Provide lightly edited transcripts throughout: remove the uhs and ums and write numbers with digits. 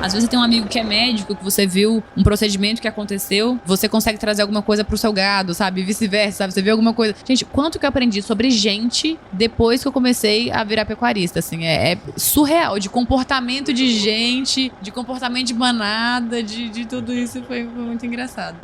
Às vezes você tem um amigo que é médico, que você viu um procedimento que aconteceu, você consegue trazer alguma coisa pro seu gado, sabe? Vice-versa, sabe? Você vê alguma coisa. Gente, quanto que eu aprendi sobre gente depois que eu comecei a virar pecuarista, assim. É surreal, de comportamento de gente, de comportamento de manada, de tudo isso. Foi muito engraçado.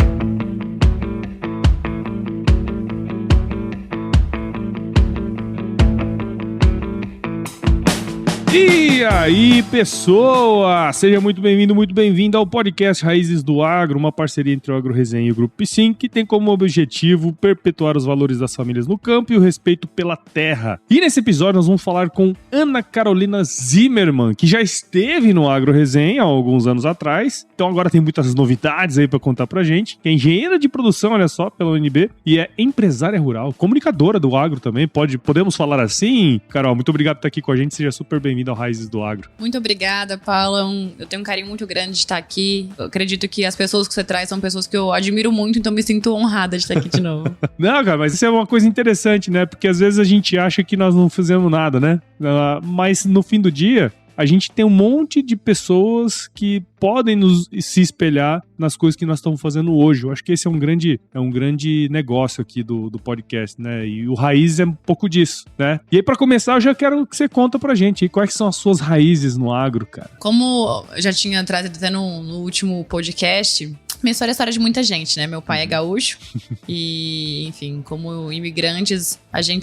E aí, pessoa! Seja muito bem-vindo, muito bem-vinda ao podcast Raízes do Agro, uma parceria entre o Agro Resenha e o Grupo Piscin, que tem como objetivo perpetuar os valores das famílias no campo e o respeito pela terra. E nesse episódio nós vamos falar com Ana Carolina Zimmermann, que já esteve no Agro Resenha há alguns anos atrás, então agora tem muitas novidades aí pra contar pra gente, que é engenheira de produção, olha só, pela UNB, e é empresária rural, comunicadora do agro também, podemos falar assim? Carol, muito obrigado por estar aqui com a gente, seja super bem-vinda ao Raízes do Agro. Muito obrigada, Paula. Eu tenho um carinho muito grande de estar aqui. Eu acredito que as pessoas que você traz são pessoas que eu admiro muito, então me sinto honrada de estar aqui de novo. Não, cara, mas isso é uma coisa interessante, né? Porque às vezes a gente acha que nós não fizemos nada, né? Mas no fim do dia, a gente tem um monte de pessoas que podem se espelhar nas coisas que nós estamos fazendo hoje. Eu acho que esse é um grande negócio aqui do podcast, né? E o Raiz é um pouco disso, né? E aí, pra começar, eu já quero que você conta pra gente aí, quais são as suas raízes no agro, cara. Como eu já tinha trazido até no último podcast, minha história é a história de muita gente, né? Meu pai é gaúcho e, enfim, como imigrantes,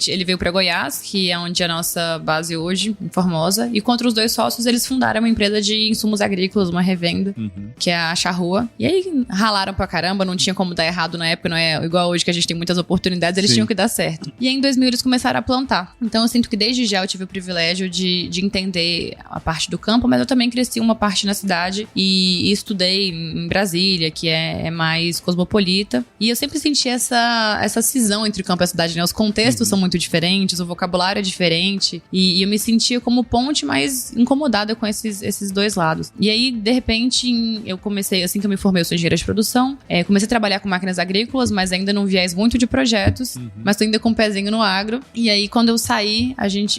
ele veio pra Goiás, que é onde é a nossa base hoje, em Formosa, e contra os dois sócios, eles fundaram uma empresa de insumos agrícolas, uma revenda, que é a Charrua. E aí ralaram pra caramba, não tinha como dar errado na época, não é igual hoje que a gente tem muitas oportunidades, eles tinham que dar certo. E aí em 2000 eles começaram a plantar. Então eu sinto que desde já eu tive o privilégio de entender a parte do campo, mas eu também cresci uma parte na cidade e estudei em Brasília, que é mais cosmopolita. E eu sempre senti essa cisão entre o campo e a cidade, né? Os contextos são muito diferentes, o vocabulário é diferente. E eu me sentia como ponte, mas incomodada com esses dois lados. E aí, de repente, eu comecei, assim que eu me formei, eu sou engenheira de produção, comecei a trabalhar com máquinas agrícolas, mas ainda num viés muito de projetos, mas tô ainda com um pezinho no agro. E aí, quando eu saí,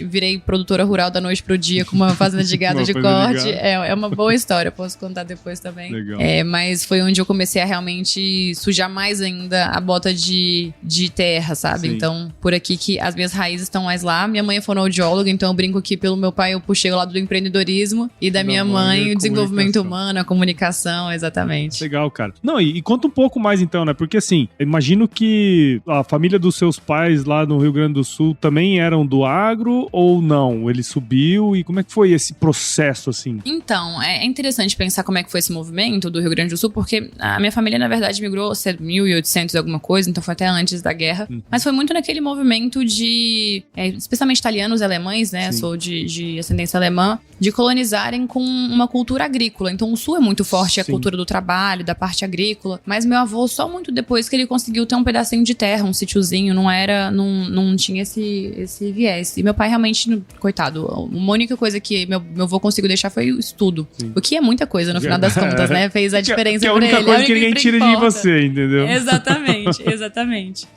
virei produtora rural da noite pro dia com uma fazenda de gado de corte. É uma boa história, posso contar depois também. Legal. Mas foi onde eu comecei a realmente sujar mais ainda a bota de terra, sabe? Sim. Então, por aqui que as minhas raízes estão mais lá. Minha mãe é fonoaudióloga, então eu brinco que pelo meu pai eu puxei o lado do empreendedorismo e da minha mãe o desenvolvimento humano, a comunicação, exatamente. Legal, cara. Não, e conta um pouco mais então, né? Porque assim, imagino que a família dos seus pais lá no Rio Grande do Sul também eram do agro ou não? Ele subiu e como é que foi esse processo, assim? Então, é interessante pensar como é que foi esse movimento do Rio Grande do Sul, porque a minha família, na verdade, migrou 1800 e alguma coisa, então foi até antes da guerra. Mas foi muito naquele movimento de, especialmente italianos e alemães, né? Sim. Sou de ascendência alemã, de colonizarem com uma cultura agrícola. Então o Sul é muito forte, a cultura do trabalho, da parte agrícola. Mas meu avô, só muito depois que ele conseguiu ter um pedacinho de terra, um sítiozinho, não tinha esse viés. E meu pai realmente, coitado, uma única coisa que meu avô conseguiu deixar foi o estudo. Sim. O que é muita coisa no final das contas, né? Fez a diferença pra ele. Que é a única coisa que ninguém tira de você, entendeu? Exatamente.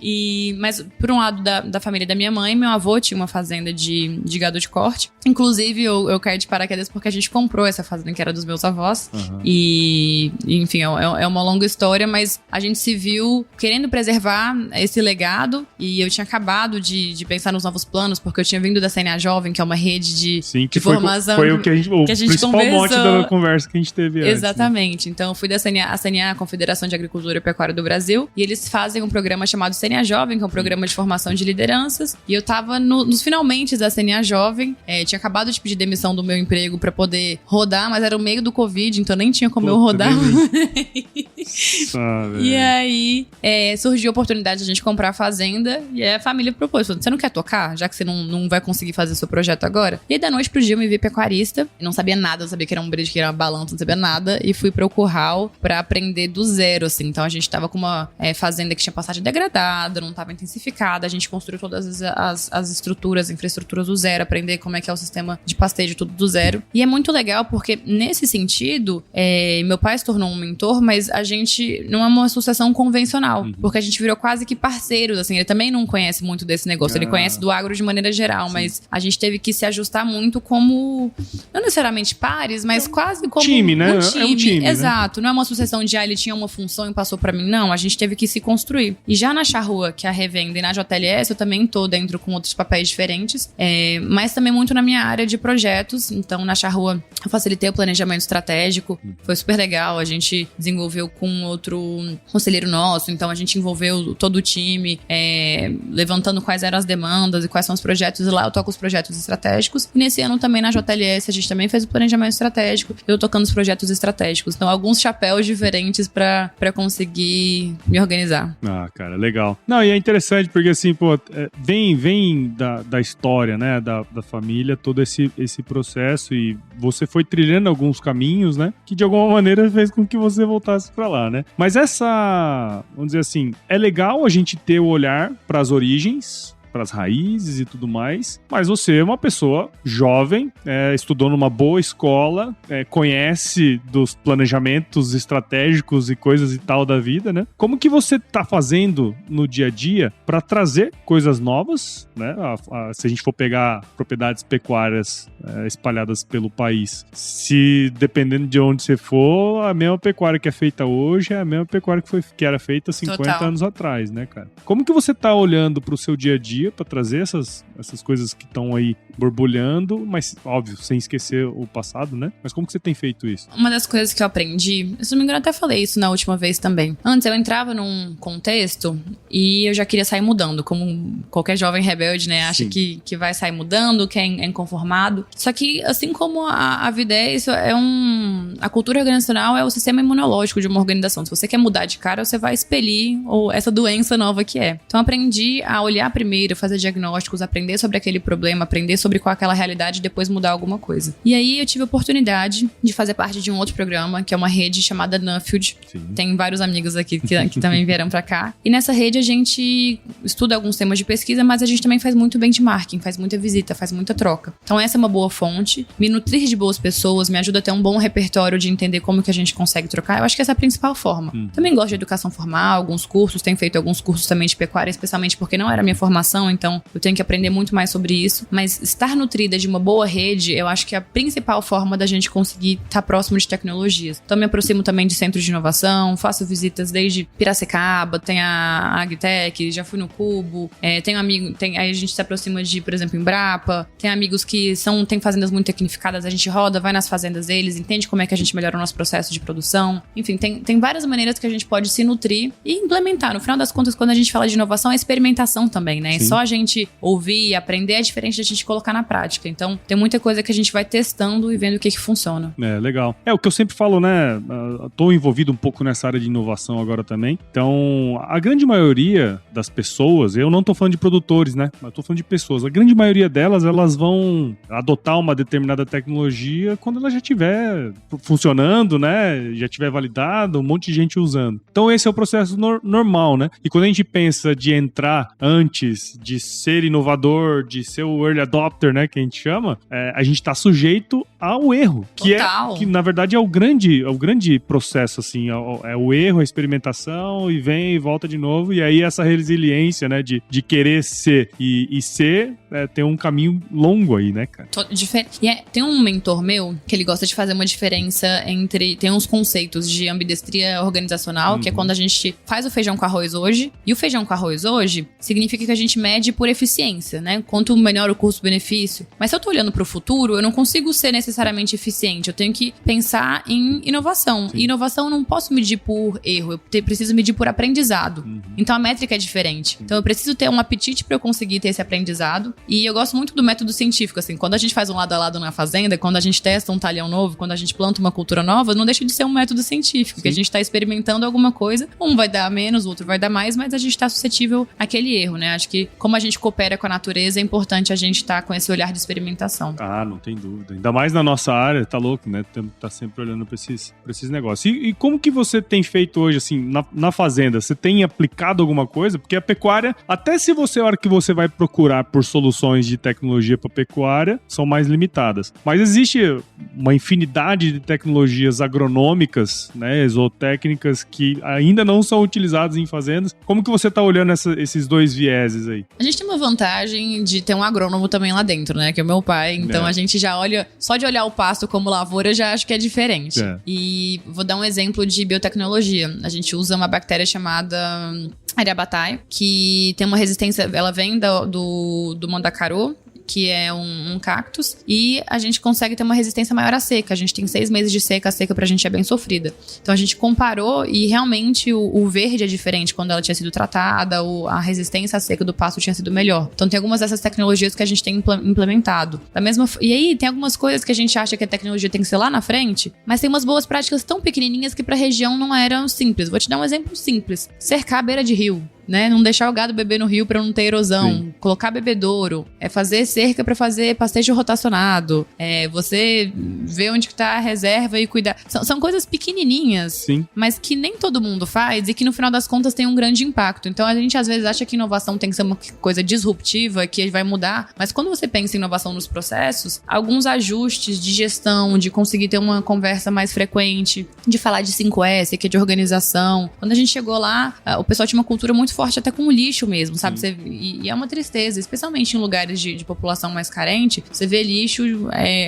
Mas por um lado da família da minha mãe, meu avô tinha uma fazenda de gado de corte. Inclusive, eu caí de paraquedas porque a gente comprou essa fazenda que era dos meus avós. E, enfim, é uma longa história, mas a gente se viu querendo preservar esse legado e eu tinha acabado de pensar nos novos planos, porque eu tinha vindo da CNA Jovem, que é uma rede de formação. Foi o que a gente principal conversou. mote da conversa que a gente teve antes. Exatamente. Né? Então, eu fui da CNA, a Confederação de Agricultura e Pecuária do Brasil, e eles fazem um programa chamado CNA Jovem, que é um programa de formação de lideranças, e eu tava nos finalmente da CNA Jovem, tinha acabado de pedir demissão do meu emprego pra poder rodar, mas era o meio do Covid, então nem tinha como eu rodar. E aí, surgiu a oportunidade de a gente comprar a fazenda, e aí a família propôs, você não quer tocar, já que você não vai conseguir fazer seu projeto agora? E aí, da noite pro dia, eu me vi pecuarista, não sabia nada, eu sabia que era um brejo, que era uma balança, não sabia nada, e fui pro curral pra aprender do zero, assim. Então, a gente tava com uma fazenda que tinha passagem degradada, não tava intensificada, a gente construiu todas as estruturas, infraestruturas do zero, aprender como é que é o sistema de pastejo, tudo do zero. E é muito legal, porque nesse sentido, meu pai se tornou um mentor, mas gente não é uma sucessão convencional, porque a gente virou quase que parceiros, assim, ele também não conhece muito desse negócio, ele conhece do agro de maneira geral, mas a gente teve que se ajustar muito como, não necessariamente pares, mas quase como time, né? É um time, exato, né? não é uma sucessão de, ele tinha uma função e passou pra mim, não, a gente teve que se construir. E já na Charrua, que é a revenda, e na JLS, eu também tô dentro com outros papéis diferentes, mas também muito na minha área de projetos. Então, na Charrua, eu facilitei o planejamento estratégico, foi super legal, a gente desenvolveu com outro conselheiro nosso, então a gente envolveu todo o time, levantando quais eram as demandas e quais são os projetos, e lá eu toco os projetos estratégicos. E nesse ano também na JLS, a gente também fez o planejamento estratégico, eu tocando os projetos estratégicos. Então, alguns chapéus diferentes pra conseguir me organizar. Ah, cara, legal. Não, e é interessante porque, assim, pô, vem da história, né, da família, todo esse processo, e você foi trilhando alguns caminhos, né, que de alguma maneira fez com que você voltasse pra lá, né? Mas vamos dizer assim, é legal a gente ter o olhar pras origens, pras raízes e tudo mais, mas você é uma pessoa jovem, estudou numa boa escola, conhece dos planejamentos estratégicos e coisas e tal da vida, né? Como que você tá fazendo no dia a dia para trazer coisas novas, né? Se a gente for pegar propriedades pecuárias espalhadas pelo país, se dependendo de onde você for, a mesma pecuária que é feita hoje é a mesma pecuária que era feita 50 anos atrás, né, cara? Como que você tá olhando pro seu dia a dia para trazer essas coisas que estão aí borbulhando, mas, óbvio, sem esquecer o passado, né? Mas como que você tem feito isso? Uma das coisas que eu aprendi, se não me engano, até falei isso na última vez também. Antes, eu entrava num contexto e eu já queria sair mudando, como qualquer jovem rebelde, né? Acha que vai sair mudando, que é inconformado. Só que, assim como a vida isso a cultura organizacional é o sistema imunológico de uma organização. Se você quer mudar de cara, você vai expelir essa doença nova que é. Então, eu aprendi a olhar primeiro, fazer diagnósticos, aprender sobre aquele problema, aprender sobre qual é aquela realidade e depois mudar alguma coisa. E aí eu tive a oportunidade de fazer parte de um outro programa, que é uma rede chamada Nuffield. Tem vários amigos aqui que também vieram pra cá. E nessa rede a gente estuda alguns temas de pesquisa, mas a gente também faz muito benchmarking, faz muita visita, faz muita troca. Então essa é uma boa fonte. Me nutrir de boas pessoas, me ajuda a ter um bom repertório de entender como que a gente consegue trocar. Eu acho que essa é a principal forma. Também gosto de educação formal, alguns cursos, tenho feito alguns cursos também de pecuária, especialmente porque não era a minha formação, então eu tenho que aprender muito mais sobre isso, mas estar nutrida de uma boa rede, eu acho que é a principal forma da gente conseguir estar próximo de tecnologias. Então me aproximo também de centros de inovação, faço visitas desde Piracicaba, tem a Agtech, já fui no Cubo, tenho amigo, aí a gente se aproxima de, por exemplo, Embrapa, tem amigos que tem fazendas muito tecnificadas, a gente roda, vai nas fazendas deles, entende como é que a gente melhora o nosso processo de produção, enfim, tem várias maneiras que a gente pode se nutrir e implementar. No final das contas, quando a gente fala de inovação, é experimentação também, né? Só a gente ouvir e aprender é diferente da gente colocar na prática. Então, tem muita coisa que a gente vai testando e vendo o que funciona. Legal. O que eu sempre falo, né? Tô envolvido um pouco nessa área de inovação agora também. Então, a grande maioria das pessoas, eu não tô falando de produtores, né? Mas tô falando de pessoas. A grande maioria delas, elas vão adotar uma determinada tecnologia quando ela já estiver funcionando, né? Já estiver validado, um monte de gente usando. Então, esse é o processo normal, né? E quando a gente pensa de entrar antes de ser inovador, de ser o early adopter, né, que a gente chama, a gente tá sujeito ao erro, que na verdade é o grande processo, assim, é o erro, a experimentação, e vem e volta de novo, e aí essa resiliência, né, de querer ser e ser, tem um caminho longo aí, né, cara? Tem um mentor meu que ele gosta de fazer uma diferença tem uns conceitos de ambidestria organizacional, que é quando a gente faz o feijão com arroz hoje, e o feijão com arroz hoje significa que a gente mede por eficiência, né? Quanto melhor o custo-benefício. Mas se eu tô olhando pro futuro, eu não consigo ser necessariamente eficiente. Eu tenho que pensar em inovação. E inovação eu não posso medir por erro, eu preciso medir por aprendizado. Então a métrica é diferente. Então eu preciso ter um apetite para eu conseguir ter esse aprendizado. E eu gosto muito do método científico, assim, quando a gente faz um lado a lado na fazenda, quando a gente testa um talhão novo, quando a gente planta uma cultura nova, não deixa de ser um método científico, que a gente tá experimentando alguma coisa, um vai dar menos, o outro vai dar mais, mas a gente tá suscetível àquele erro, né? Acho que como a gente coopera com a natureza, é importante a gente estar com esse olhar de experimentação. Ah, não tem dúvida. Ainda mais na nossa área, tá louco, né? Temos que estar sempre olhando pra esses negócios. E como que você tem feito hoje, assim, na fazenda? Você tem aplicado alguma coisa? Porque a pecuária, até se a hora que você vai procurar por soluções de tecnologia pra pecuária, são mais limitadas. Mas existe uma infinidade de tecnologias agronômicas, né, exotécnicas, que ainda não são utilizadas em fazendas. Como que você está olhando esses dois vieses aí? A gente tem uma vantagem de ter um agrônomo também lá dentro, né? Que é o meu pai. Então a gente já olha... Só de olhar o pasto como lavoura, eu já acho que é diferente. E vou dar um exemplo de biotecnologia. A gente usa uma bactéria chamada Ariabatai, que tem uma resistência... Ela vem do mandacaru, que é um cactus, e a gente consegue ter uma resistência maior à seca. A gente tem 6 meses de seca, a seca pra gente é bem sofrida. Então a gente comparou e realmente o verde é diferente quando ela tinha sido tratada, a resistência à seca do pasto tinha sido melhor. Então tem algumas dessas tecnologias que a gente tem implementado. E aí tem algumas coisas que a gente acha que a tecnologia tem que ser lá na frente, mas tem umas boas práticas tão pequenininhas que pra região não eram simples. Vou te dar um exemplo simples. Cercar a beira de rio. Né? Não deixar o gado beber no rio para não ter erosão. Sim. Colocar bebedouro. Fazer cerca para fazer pastejo rotacionado. Você ver onde está a reserva e cuidar. São coisas pequenininhas, sim, mas que nem todo mundo faz e que no final das contas tem um grande impacto. Então a gente às vezes acha que inovação tem que ser uma coisa disruptiva, que vai mudar. Mas quando você pensa em inovação nos processos, alguns ajustes de gestão, de conseguir ter uma conversa mais frequente, de falar de 5S, que é de organização. Quando a gente chegou lá, o pessoal tinha uma cultura muito forte até com o lixo mesmo, sabe? E é uma tristeza, especialmente em lugares de população mais carente. Você vê lixo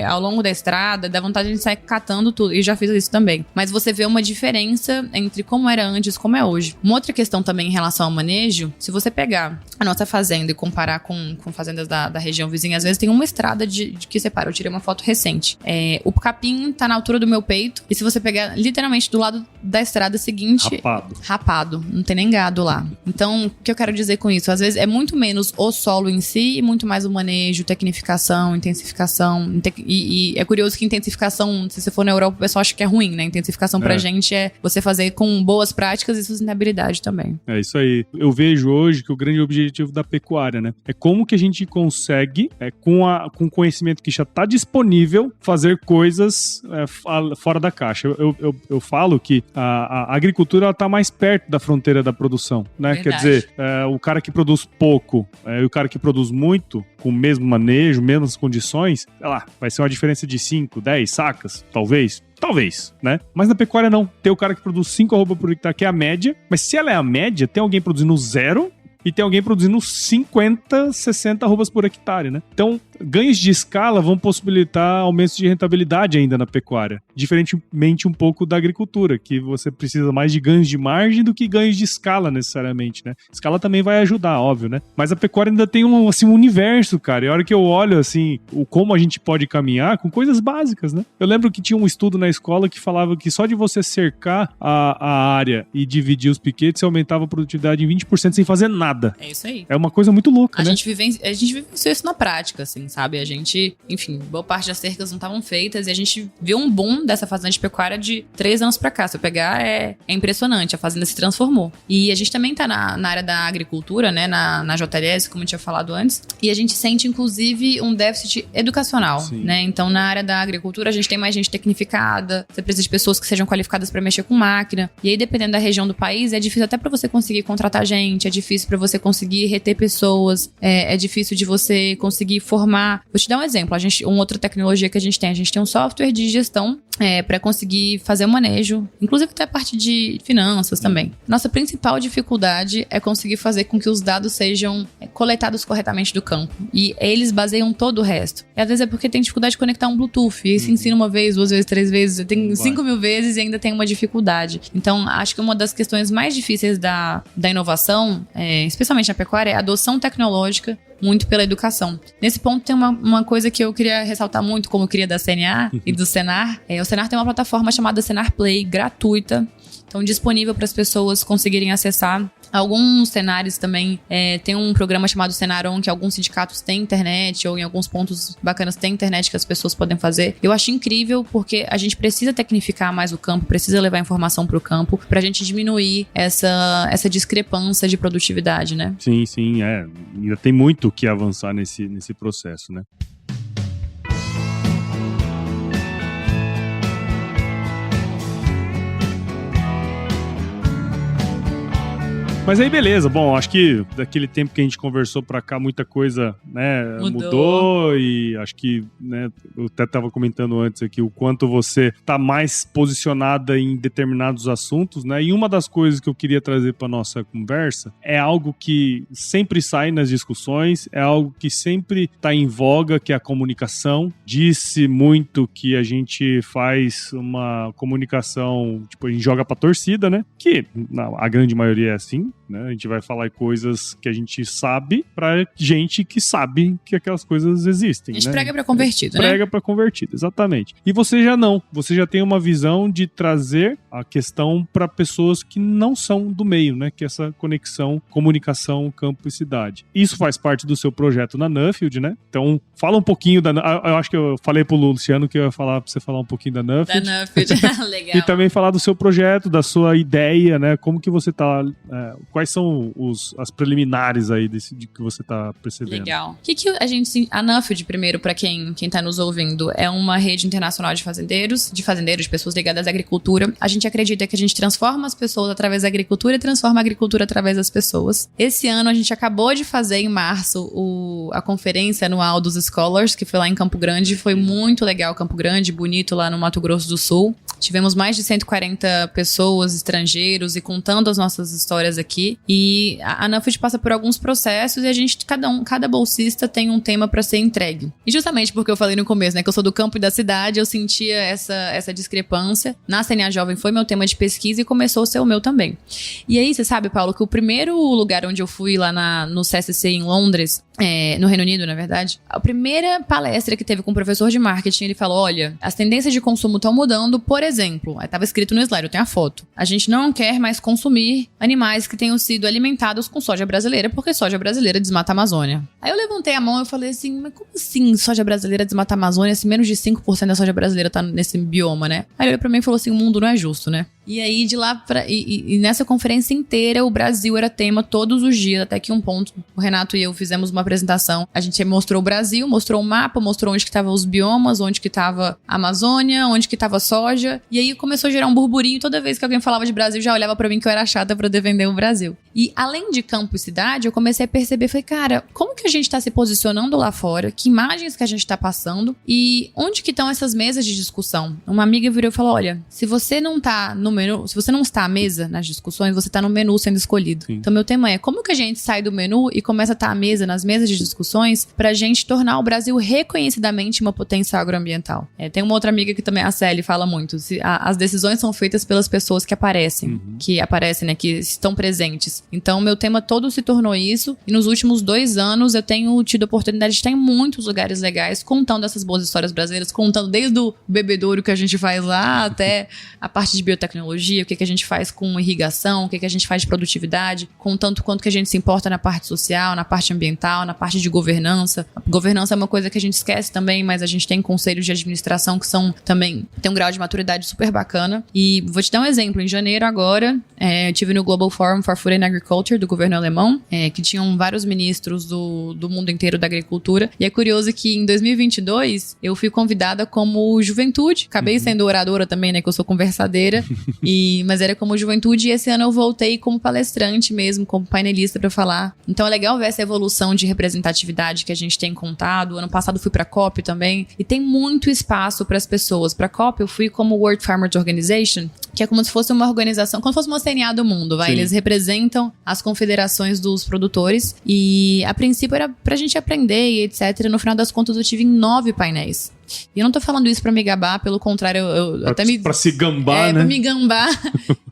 ao longo da estrada, dá vontade de sair catando tudo. E já fiz isso também. Mas você vê uma diferença entre como era antes e como é hoje. Uma outra questão também em relação ao manejo, se você pegar a nossa fazenda e comparar com fazendas da região vizinha, às vezes tem uma estrada que separa. Eu tirei uma foto recente. O capim tá na altura do meu peito, e se você pegar literalmente do lado da estrada seguinte... Rapado. Não tem nem gado lá. Então, o que eu quero dizer com isso? Às vezes é muito menos o solo em si e muito mais o manejo, tecnificação, intensificação. E é curioso que intensificação, se você for na Europa, o pessoal acha que é ruim, né? Intensificação pra gente é você fazer com boas práticas e sustentabilidade também. É isso aí. Eu vejo hoje que o grande objetivo da pecuária, né? É como que a gente consegue, com o conhecimento que já está disponível, fazer coisas fora da caixa. Eu falo que a agricultura está mais perto da fronteira da produção, né? Verdade. Quer dizer, o cara que produz pouco e o cara que produz muito, com o mesmo manejo, mesmas condições, sei lá, vai ser uma diferença de 5, 10 sacas, talvez, né? Mas na pecuária não. Tem o cara que produz 5 arroba por hectare, que é a média, mas se ela é a média, tem alguém produzindo 0 e tem alguém produzindo 50, 60 arrobas por hectare, né? Então, ganhos de escala vão possibilitar aumentos de rentabilidade ainda na pecuária. Diferentemente um pouco da agricultura, que você precisa mais de ganhos de margem do que ganhos de escala, necessariamente, né? Escala também vai ajudar, óbvio, né? Mas a pecuária ainda tem um universo, cara. E a hora que eu olho, assim, como a gente pode caminhar com coisas básicas, né? Eu lembro que tinha um estudo na escola que falava que só de você cercar a área e dividir os piquetes, você aumentava a produtividade em 20% sem fazer nada. É isso aí. É uma coisa muito louca, né? A gente vivenciou isso na prática, assim, sabe? A gente, enfim, boa parte das cercas não estavam feitas e a gente viu um boom dessa fazenda de pecuária de 3 anos pra cá. Se eu pegar, é impressionante. A fazenda se transformou. E a gente também tá na área da agricultura, né? Na JLS, como eu tinha falado antes. E a gente sente, inclusive, um déficit educacional, né? Então, na área da agricultura, a gente tem mais gente tecnificada. Você precisa de pessoas que sejam qualificadas pra mexer com máquina. E aí, dependendo da região do país, é difícil até pra você conseguir contratar gente, é difícil pra você conseguir reter pessoas, é difícil de você conseguir formar. Vou te dar um exemplo. Uma outra tecnologia que a gente tem um software de gestão para conseguir fazer o manejo, inclusive até a parte de finanças também. Nossa principal dificuldade é conseguir fazer com que os dados sejam coletados corretamente do campo. E eles baseiam todo o resto. E às vezes é porque tem dificuldade de conectar um Bluetooth. E aí se ensina uma vez, 2 vezes, 3 vezes, tem 5.000 vezes e ainda tem uma dificuldade. Então, acho que uma das questões mais difíceis da inovação, especialmente na pecuária, é a adoção tecnológica muito pela educação. Nesse ponto tem uma coisa que eu queria ressaltar muito, como eu queria da CNA e do Senar. O Senar tem uma plataforma chamada Senar Play, gratuita, então disponível para as pessoas conseguirem acessar. Alguns cenários também tem um programa chamado Senaron, que alguns sindicatos têm internet, ou em alguns pontos bacanas tem internet que as pessoas podem fazer. Eu acho incrível, porque a gente precisa tecnificar mais o campo, precisa levar informação para o campo, para a gente diminuir essa discrepância de produtividade, né? Sim, ainda tem muito que avançar nesse processo, né? Mas aí, beleza. Bom, acho que daquele tempo que a gente conversou pra cá, muita coisa, né, mudou. E acho que, né, eu até tava comentando antes aqui o quanto você tá mais posicionada em determinados assuntos, né? E uma das coisas que eu queria trazer pra nossa conversa é algo que sempre sai nas discussões, é algo que sempre tá em voga, que é a comunicação. Disse muito que a gente faz uma comunicação, tipo, a gente joga pra torcida, né? Que a grande maioria é assim, né? A gente vai falar coisas que a gente sabe pra gente que sabe que aquelas coisas existem, A gente né? prega pra convertido, né? Prega pra convertido, exatamente. E você já não. Você já tem uma visão de trazer a questão pra pessoas que não são do meio, né? Que é essa conexão, comunicação, campo e cidade. Isso faz parte do seu projeto na Nuffield, né? Então, fala um pouquinho da... Eu acho que eu falei pro Luciano que eu ia falar pra você falar um pouquinho da Nuffield. Da Nuffield, legal. E também falar do seu projeto, da sua ideia, né? Como que você tá... quais são as preliminares aí de que você tá percebendo? Legal. O que a gente... A Nuffield, primeiro, pra quem tá nos ouvindo, é uma rede internacional de fazendeiros, de pessoas ligadas à agricultura. A gente acredita que a gente transforma as pessoas através da agricultura e transforma a agricultura através das pessoas. Esse ano, a gente acabou de fazer, em março, a conferência anual dos Scholars, que foi lá em Campo Grande. Foi muito legal, Campo Grande, bonito, lá no Mato Grosso do Sul. Tivemos mais de 140 pessoas, estrangeiros, e contando as nossas histórias aqui. E a Nuffield passa por alguns processos e a gente, cada bolsista tem um tema para ser entregue. E justamente porque eu falei no começo, né, que eu sou do campo e da cidade, eu sentia essa discrepância. Na CNA Jovem foi meu tema de pesquisa e começou a ser o meu também. E aí, você sabe, Paulo, que o primeiro lugar onde eu fui lá no CSC em Londres, no Reino Unido, na verdade, a primeira palestra que teve com o professor de marketing, ele falou, olha, as tendências de consumo estão mudando, por exemplo, aí tava escrito no slide, eu tenho a foto, a gente não quer mais consumir animais que tenham sido alimentados com soja brasileira, porque soja brasileira desmata a Amazônia. Aí eu levantei a mão e falei assim, mas como assim soja brasileira desmata a Amazônia, se menos de 5% da soja brasileira tá nesse bioma, né? Aí ele olhou pra mim e falou assim, o mundo não é justo, né? E aí, de lá e nessa conferência inteira, o Brasil era tema todos os dias, até que um ponto, o Renato e eu fizemos uma apresentação. A gente mostrou o Brasil, mostrou o mapa, mostrou onde que estavam os biomas, onde que estava a Amazônia, onde que estava a soja. E aí começou a gerar um burburinho. Toda vez que alguém falava de Brasil, já olhava pra mim que eu era chata pra defender o Brasil. E além de campo e cidade, eu comecei a perceber, falei, cara, como que a gente tá se posicionando lá fora? Que imagens que a gente tá passando? E onde que estão essas mesas de discussão? Uma amiga virou e falou, olha, se você não tá no menu, se você não está à mesa nas discussões, você tá no menu sendo escolhido. Sim. Então meu tema é, como que a gente sai do menu e começa a estar à mesa nas mesas de discussões pra gente tornar o Brasil reconhecidamente uma potência agroambiental? Tem uma outra amiga que também, a Célia, fala muito, as decisões são feitas pelas pessoas que aparecem, né, que estão presentes. Então meu tema todo se tornou isso, e nos últimos 2 anos eu tenho tido a oportunidade de estar em muitos lugares legais, contando essas boas histórias brasileiras, contando desde o bebedouro que a gente faz lá, até a parte de biotecnologia, o que a gente faz com irrigação, o que a gente faz de produtividade, contando quanto que a gente se importa na parte social, na parte ambiental, na parte de governança. A governança é uma coisa que a gente esquece também, mas a gente tem conselhos de administração que são também, tem um grau de maturidade super bacana. E vou te dar um exemplo, em janeiro agora, eu tive no Global Forum for Food and Agriculture do governo alemão, que tinham vários ministros do mundo inteiro da agricultura, e é curioso que em 2022 eu fui convidada como juventude, acabei sendo oradora também, né, que eu sou conversadeira, mas era como juventude, e esse ano eu voltei como palestrante mesmo, como painelista pra falar. Então é legal ver essa evolução de representatividade que a gente tem contado. Ano passado fui pra COP também, e tem muito espaço pras pessoas. Pra COP eu fui como World Farmers Organization, que é como se fosse uma organização, como se fosse uma CNA do mundo, vai? Sim. Eles representam as confederações dos produtores, e a princípio era pra gente aprender e etc. No final das contas eu tive 9 painéis. E eu não tô falando isso pra me gabar, pelo contrário, eu até me... Pra se gambar, né? Pra me gambar.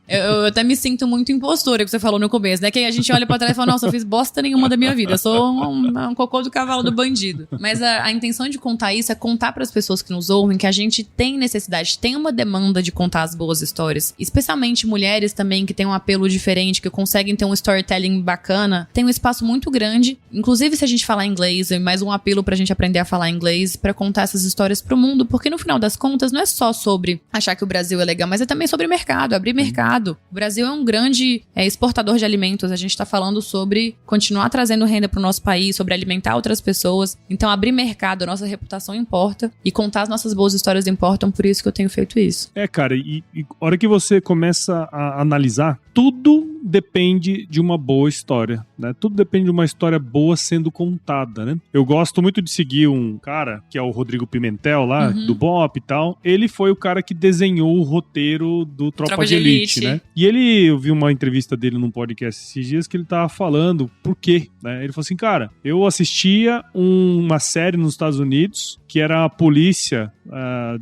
Eu até me sinto muito impostora, que você falou no começo, né? Que a gente olha pra trás e fala, nossa, eu fiz bosta nenhuma da minha vida. Eu sou um cocô do cavalo do bandido. Mas a intenção de contar isso é contar pras pessoas que nos ouvem que a gente tem necessidade, tem uma demanda de contar as boas histórias. Especialmente mulheres também, que têm um apelo diferente, que conseguem ter um storytelling bacana. Tem um espaço muito grande. Inclusive, se a gente falar inglês, é mais um apelo pra gente aprender a falar inglês, pra contar essas histórias pro mundo. Porque no final das contas, não é só sobre achar que o Brasil é legal, mas é também sobre mercado, abrir mercado, mercado. O Brasil é um grande exportador de alimentos. A gente tá falando sobre continuar trazendo renda pro nosso país, sobre alimentar outras pessoas. Então, abrir mercado, a nossa reputação importa. E contar as nossas boas histórias importam, por isso que eu tenho feito isso. Cara, e a hora que você começa a analisar, tudo depende de uma boa história, né? Tudo depende de uma história boa sendo contada, né? Eu gosto muito de seguir um cara, que é o Rodrigo Pimentel lá, do BOP e tal. Ele foi o cara que desenhou o roteiro do Tropa de Elite, né? E eu vi uma entrevista dele num podcast esses dias que ele tava falando por quê, né? Ele falou assim, cara, eu assistia uma série nos Estados Unidos que era a polícia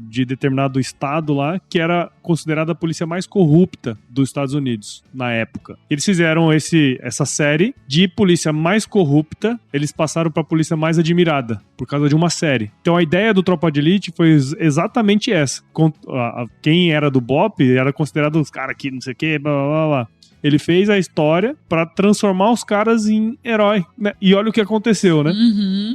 de determinado estado lá, que era considerada a polícia mais corrupta dos Estados Unidos na época. Eles fizeram essa série de polícia mais corrupta, eles passaram pra polícia mais admirada, por causa de uma série. Então a ideia do Tropa de Elite foi exatamente essa. Quem era do BOP era considerado os caras que não sei o que, blá blá blá. Ele fez a história pra transformar os caras em herói, né? E olha o que aconteceu, né?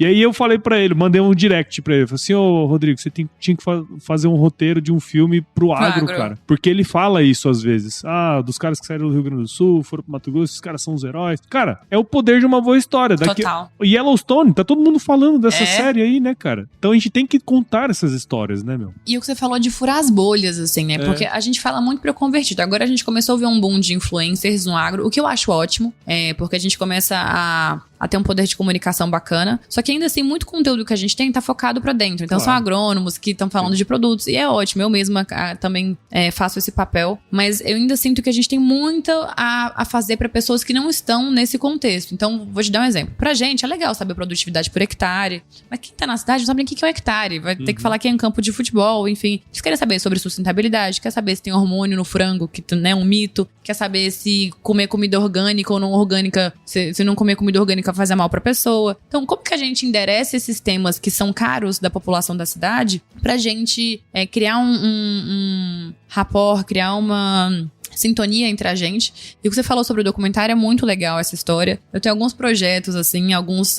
E aí eu falei pra ele, mandei um direct pra ele. Falei assim, ô Rodrigo, você tinha que fazer um roteiro de um filme pro agro, cara. Porque ele fala isso às vezes. Dos caras que saíram do Rio Grande do Sul, foram pro Mato Grosso, esses caras são os heróis. Cara, é o poder de uma boa história. Total. Yellowstone, tá todo mundo falando dessa série aí, né, cara? Então a gente tem que contar essas histórias, né, meu? E o que você falou de furar as bolhas, assim, né? Porque a gente fala muito pra convertido. Agora a gente começou a ver um boom de influencers no agro, o que eu acho ótimo, porque a gente começa a ter um poder de comunicação bacana, só que ainda assim, muito conteúdo que a gente tem tá focado pra dentro, então são agrônomos que estão falando de produtos, e é ótimo, eu mesma também faço esse papel, mas eu ainda sinto que a gente tem muito a fazer pra pessoas que não estão nesse contexto. Então, vou te dar um exemplo. Pra gente, é legal saber produtividade por hectare, mas quem tá na cidade não sabe nem o que é um hectare, vai ter que falar que é um campo de futebol, enfim. Eles querem saber sobre sustentabilidade, quer saber se tem hormônio no frango, que é um mito, quer saber se comer comida orgânica ou não orgânica, se não comer comida orgânica fazer mal pra pessoa. Então, como que a gente endereça esses temas que são caros da população da cidade pra gente criar um rapport, criar uma sintonia entre a gente. E o que você falou sobre o documentário é muito legal, essa história. Eu tenho alguns projetos, assim, alguns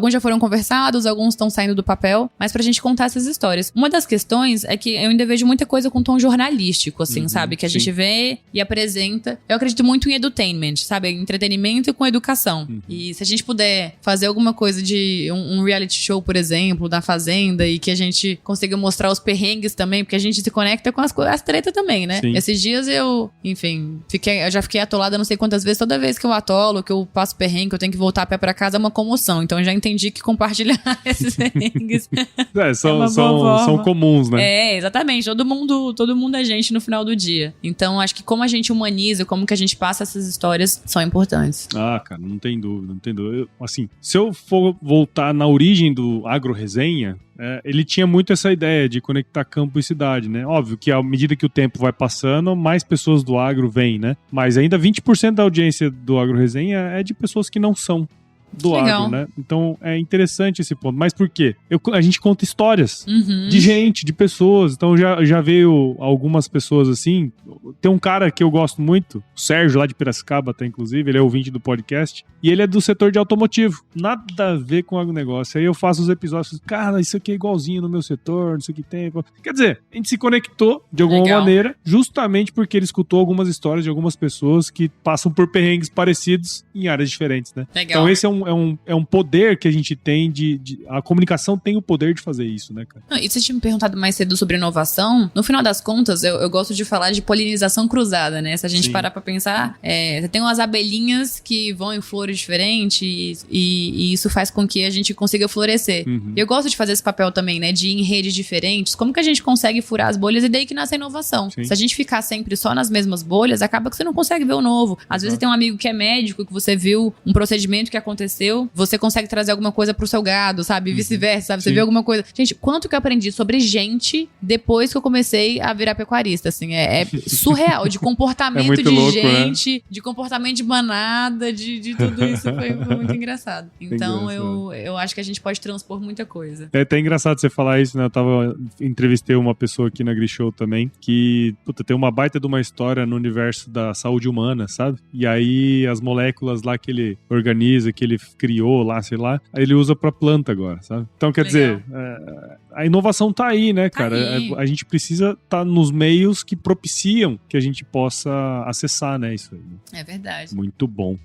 já foram conversados, alguns estão saindo do papel, mas pra gente contar essas histórias. Uma das questões é que eu ainda vejo muita coisa com tom jornalístico, assim, sabe? Que a gente vê e apresenta. Eu acredito muito em edutainment, sabe? Entretenimento com educação. E se a gente puder fazer alguma coisa de um reality show, por exemplo, da Fazenda, e que a gente consiga mostrar os perrengues também, porque a gente se conecta com as tretas também, né? Sim. Esses dias enfim, eu já fiquei atolada não sei quantas vezes. Toda vez que eu atolo, que eu passo perrengue, que eu tenho que voltar a pé pra casa, é uma comoção. Então eu já entendi que compartilhar esses perrengues são comuns, né? Exatamente. Todo mundo é gente no final do dia. Então acho que como a gente humaniza, como que a gente passa essas histórias, são importantes. Cara, não tem dúvida. Assim, se eu for voltar na origem do Agro Resenha, ele tinha muito essa ideia de conectar campo e cidade, né? Óbvio que à medida que o tempo vai passando, mais pessoas do agro vêm, né? Mas ainda 20% da audiência do Agro Resenha é de pessoas que não são do agro, né? Então é interessante esse ponto. Mas por quê? A gente conta histórias de gente, de pessoas. Então já veio algumas pessoas assim. Tem um cara que eu gosto muito, o Sérgio, lá de Piracicaba, até inclusive, ele é ouvinte do podcast, e ele é do setor de automotivo. Nada a ver com agronegócio. Aí eu faço os episódios, cara, isso aqui é igualzinho no meu setor, não sei o que tem. Quer dizer, a gente se conectou de alguma maneira, justamente porque ele escutou algumas histórias de algumas pessoas que passam por perrengues parecidos em áreas diferentes, né? Legal. Então esse é um poder que a gente tem a comunicação tem o poder de fazer isso, né, cara? E você tinha me perguntado mais cedo sobre inovação. No final das contas, eu gosto de falar de polinização cruzada, né? Se a gente parar pra pensar, você tem umas abelhinhas que vão em flores diferentes e isso faz com que a gente consiga florescer. E eu gosto de fazer esse papel também, né? De ir em redes diferentes. Como que a gente consegue furar as bolhas e daí que nasce a inovação? Sim. Se a gente ficar sempre só nas mesmas bolhas, acaba que você não consegue ver o novo. Às vezes você tem um amigo que é médico, que você viu um procedimento que aconteceu, você consegue trazer alguma coisa pro seu gado, sabe? E vice-versa, sabe? Você vê alguma coisa. Gente, quanto que eu aprendi sobre gente depois que eu comecei a virar pecuarista, assim, é surreal, de comportamento de louco, gente, né? De comportamento de manada, de tudo isso, foi muito engraçado. Então, eu acho que a gente pode transpor muita coisa. É até engraçado você falar isso, né? Entrevistei uma pessoa aqui na Grishow também, que, tem uma baita de uma história no universo da saúde humana, sabe? E aí, as moléculas lá que ele organiza, que ele ele criou lá, sei lá, ele usa pra planta agora, sabe? Então, quer dizer, a inovação tá aí, né, cara? A gente precisa estar nos meios que propiciam que a gente possa acessar, né, isso aí. É verdade. Muito bom.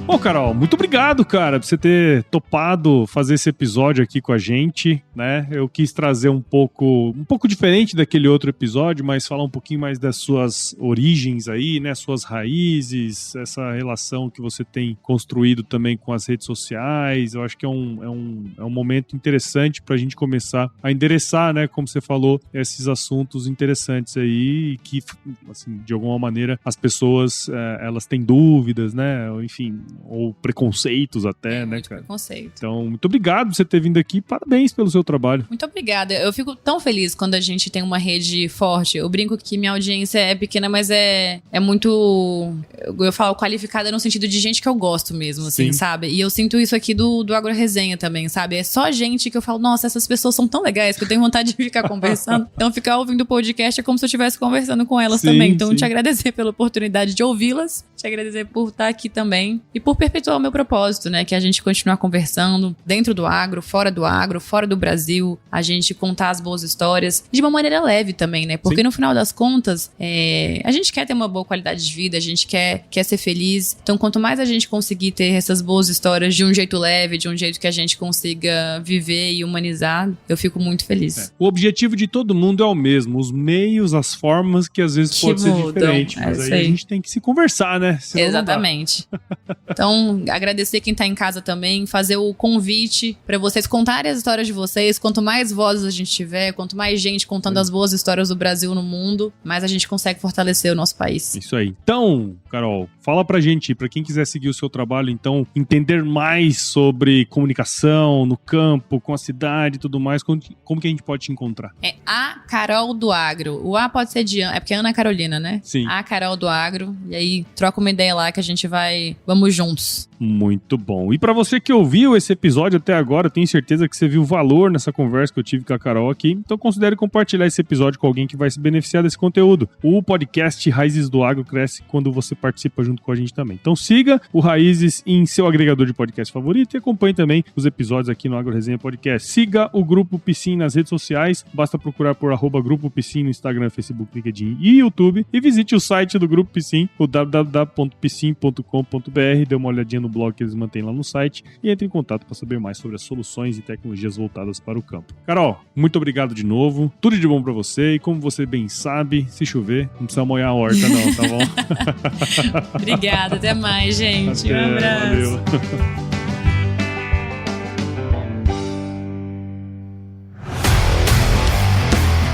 Bom, Carol, muito obrigado, cara, por você ter topado fazer esse episódio aqui com a gente, né? Eu quis trazer um pouco diferente daquele outro episódio, mas falar um pouquinho mais das suas origens aí, né? Suas raízes, essa relação que você tem construído também com as redes sociais. Eu acho que é um momento interessante pra gente começar a endereçar, né? Como você falou, esses assuntos interessantes aí que, assim, de alguma maneira as pessoas, elas têm dúvidas, né? Enfim, ou preconceitos até, né, cara? Preconceito. Então, muito obrigado por você ter vindo aqui. Parabéns pelo seu trabalho. Muito obrigada. Eu fico tão feliz quando a gente tem uma rede forte. Eu brinco que minha audiência é pequena, mas é muito... Eu falo qualificada no sentido de gente que eu gosto mesmo, assim, sabe? E eu sinto isso aqui do Agro Resenha também, sabe? É só gente que eu falo, nossa, essas pessoas são tão legais que eu tenho vontade de ficar conversando. Então, ficar ouvindo o podcast é como se eu estivesse conversando com elas também. Então, te agradecer pela oportunidade de ouvi-las, te agradecer por estar aqui também e por perpetuar o meu propósito, né? Que é a gente continuar conversando dentro do agro, fora do Brasil, a gente contar as boas histórias de uma maneira leve também, né? Porque no final das contas, a gente quer ter uma boa qualidade de vida, a gente quer ser feliz. Então, quanto mais a gente conseguir ter essas boas histórias de um jeito leve, de um jeito que a gente consiga viver e humanizar, eu fico muito feliz. O objetivo de todo mundo é o mesmo, os meios, as formas que às vezes pode ser diferente, mas aí a gente tem que se conversar, né? Senão exatamente. Então, agradecer quem tá em casa também, fazer o convite pra vocês contarem as histórias de vocês. Quanto mais vozes a gente tiver, quanto mais gente contando as boas histórias do Brasil no mundo, mais a gente consegue fortalecer o nosso país. Isso aí. Então, Carol, fala pra gente, pra quem quiser seguir o seu trabalho, então, entender mais sobre comunicação no campo, com a cidade e tudo mais, como que a gente pode te encontrar? É a Carol do Agro. O A pode ser de Ana, é porque é Ana Carolina, né? Sim. A Carol do Agro. E aí, troca uma ideia lá que a gente vamos juntos. Muito bom. E pra você que ouviu esse episódio até agora, eu tenho certeza que você viu valor nessa conversa que eu tive com a Carol aqui. Então considere compartilhar esse episódio com alguém que vai se beneficiar desse conteúdo. O podcast Raízes do Agro cresce quando você participa junto com a gente também. Então siga o Raízes em seu agregador de podcast favorito e acompanhe também os episódios aqui no Agro Resenha Podcast. Siga o Grupo Piscin nas redes sociais. Basta procurar por @Grupo Piscin no Instagram, Facebook, LinkedIn e YouTube. E visite o site do Grupo Piscin, o www.piscin.com.br. Dê uma olhadinha no blog que eles mantêm lá no site e entre em contato para saber mais sobre as soluções e tecnologias voltadas para o campo. Carol, muito obrigado de novo. Tudo de bom para você e como você bem sabe, se chover, não precisa molhar a horta não, tá bom? Obrigada, até mais, gente. Um abraço. Valeu.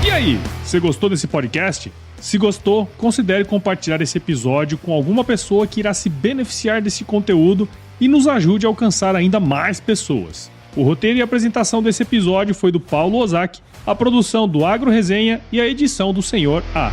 E aí, você gostou desse podcast? Se gostou, considere compartilhar esse episódio com alguma pessoa que irá se beneficiar desse conteúdo e nos ajude a alcançar ainda mais pessoas. O roteiro e a apresentação desse episódio foi do Paulo Ozaki, a produção do Agro Resenha e a edição do Senhor A.